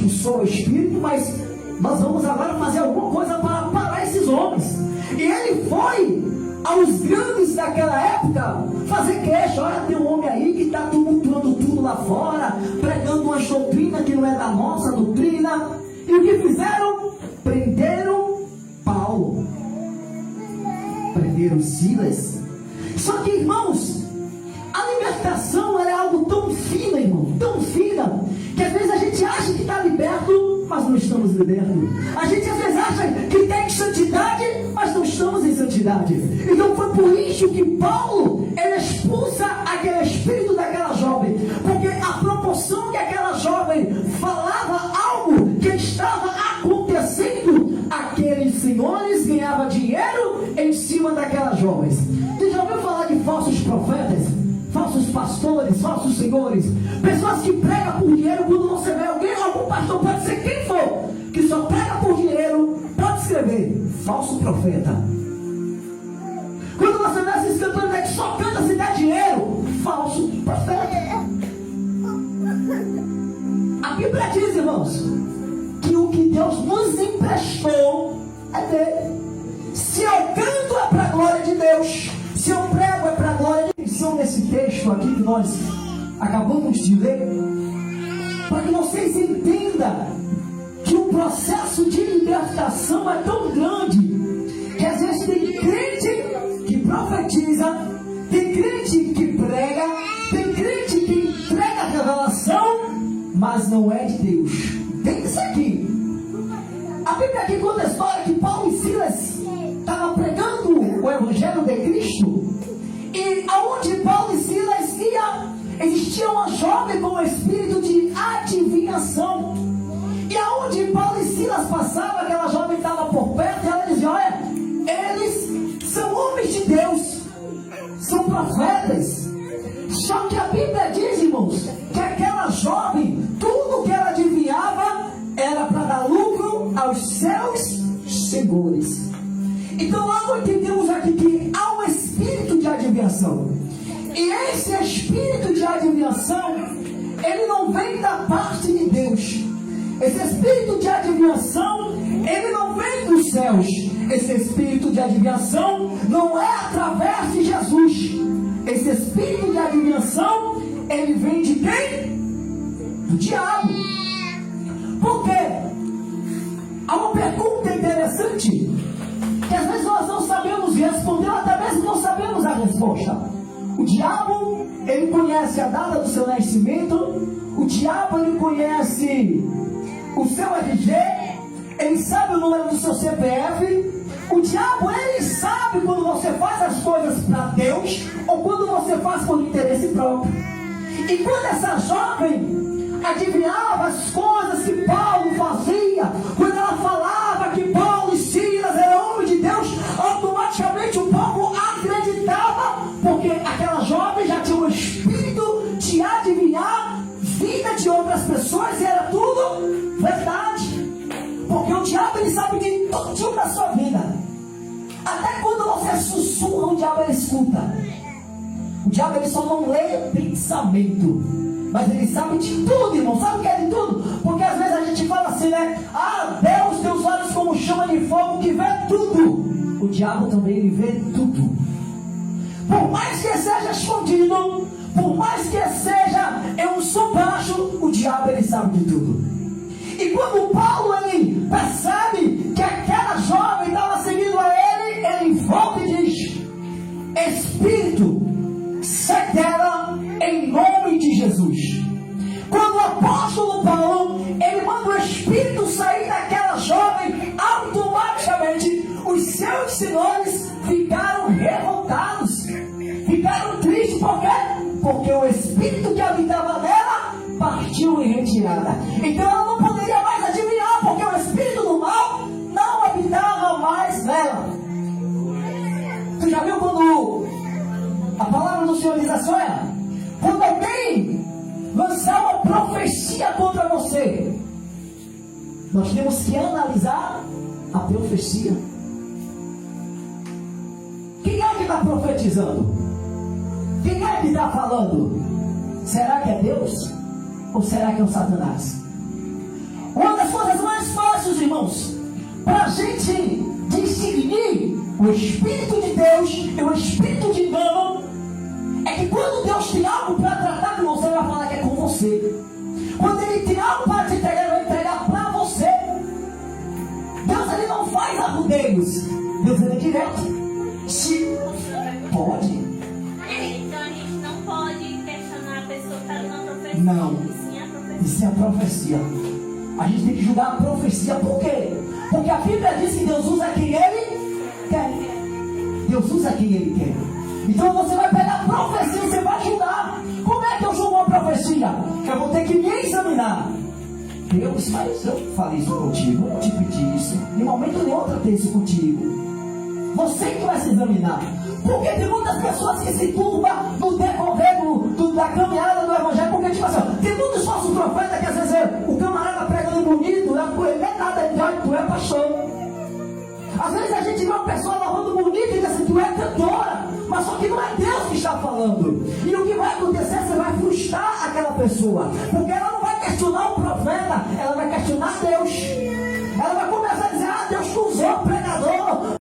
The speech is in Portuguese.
expulsou o espírito, mas nós vamos agora fazer alguma coisa para parar esses homens. E ele foi aos grandes daquela época fazer queixa. Olha, tem um homem aí que está tumultuando tudo lá fora, pregando uma doutrina que não é da nossa doutrina. E o que fizeram? Prenderam Paulo, prenderam Silas. Só que, irmãos, a libertação ela é algo tão fina, irmão, tão fina, que às vezes a gente acha que está liberto, mas não estamos libertos. A gente às vezes acha que tem santidade, mas não estamos em santidade. Então foi por isso que Paulo, ele expulsa aquele espírito daquela jovem, porque a proporção que aquela jovem falava algo que estava acontecendo, aqueles senhores ganhavam dinheiro em cima daquelas jovens. Você já ouviu falar de falsos profetas? Falsos pastores, falsos senhores, pessoas que pregam por dinheiro. Quando você vê algum pastor, pode ser quem for, que só prega por dinheiro, pode escrever falso profeta. Quando você vê esses cantores que só canta se der dinheiro, falso profeta. A Bíblia diz, irmãos, que o que Deus nos emprestou é dele. Se eu canto é para a glória de Deus, se eu prego é para a glória de Deus. Nesse texto aqui que nós acabamos de ler, para que vocês entendam que o processo de libertação é tão grande, que às vezes tem crente que profetiza, tem crente que prega, tem crente que entrega a revelação, mas não é de Deus. Tem isso aqui. A Bíblia aqui conta a história que Paulo e Silas estavam pregando o Evangelho de Cristo. E aonde Paulo e Silas iam, existia uma jovem com o espírito de adivinhação. E aonde Paulo e Silas passavam, aquela jovem estava por perto e ela dizia: olha, eles são homens de Deus, são profetas. Só que a Bíblia diz, irmãos, que aquela jovem, tudo que ela adivinhava era para dar lucro aos seus senhores. Então logo entendemos aqui que há um espírito de adivinhação. E esse espírito de adivinhação, ele não vem da parte de Deus. Esse espírito de adivinhação, ele não vem dos céus. Esse espírito de adivinhação não é através de Jesus. Esse espírito de adivinhação, ele vem de quem? Do diabo. Por quê? Há uma pergunta interessante, que às vezes nós não sabemos responder, ou até mesmo não sabemos a resposta. O diabo, ele conhece a data do seu nascimento, o diabo, ele conhece o seu RG, ele sabe o número do seu CPF, o diabo, ele sabe quando você faz as coisas para Deus, ou quando você faz por interesse próprio. E quando essa jovem adivinhava as coisas que Paulo fazia, quando ela falava que Paulo e Silas eram homens de Deus, automaticamente o povo acreditava, porque aquela jovem já tinha um espírito de adivinhar vida de outras pessoas, e era tudo verdade. Porque o diabo, ele sabe de tudo da sua vida. Até quando você sussurra, o diabo, ele escuta. O diabo, ele só não lê pensamento, mas ele sabe de tudo, irmão. Sabe o que é de tudo? Porque às vezes a gente fala assim, né? Ah, Deus tem os olhos como chama de fogo que vê tudo. O diabo também, ele vê tudo. Por mais que seja escondido, por mais que seja um som baixo, o diabo, ele sabe de tudo. E quando Paulo, ele percebe que aquela jovem estava seguindo a ele, ele volta e diz: Espírito, sai dela em nome de Jesus. Quando o apóstolo Paulo, ele manda o espírito sair daquela jovem, automaticamente os seus senhores ficaram revoltados, ficaram tristes. Por quê? Porque o espírito que habitava nela partiu em retirada. Então ela não poderia mais adivinhar, porque o espírito do mal não habitava mais nela. Você já viu quando a palavra do Senhor diz assim: olha, quando alguém lançar uma profecia contra você, nós temos que analisar a profecia. Quem é que está profetizando? Quem é que está falando? Será que é Deus? Ou será que é o Satanás? O irmãos, para a gente discernir o Espírito de Deus e o Espírito de engano, é que quando Deus tem algo para tratar com você, Ele vai falar que é com você. Quando Ele tem algo para te entregar, Ele vai entregar para você. Deus, Ele não faz arrudeios. Deus, Ele é direto. Se pode. Então a gente não pode questionar a pessoa que está dando a profecia. Não. E sim a profecia. Isso é a profecia. A gente tem que julgar a profecia. Por quê? Porque a Bíblia diz que Deus usa quem Ele quer. Deus usa quem Ele quer. Então você vai pegar a profecia e você vai julgar. Como é que eu julgo uma profecia? Que eu vou ter que me examinar. Deus, mas eu falei isso contigo, eu te pedi isso. Em momento nenhum eu tratei isso contigo. Você que vai se examinar. Porque tem muitas pessoas que se turbam no decorrer da caminhada do Evangelho. Porque, tipo assim, tem muitos falsos profetas que às vezes o camarada prega no bonito, não é nada, tu é pastor. Às vezes a gente vê uma pessoa lavando bonito e diz assim, tu é cantora. Mas só que não é Deus que está falando. E o que vai acontecer, você vai frustrar aquela pessoa. Porque ela não vai questionar o profeta, ela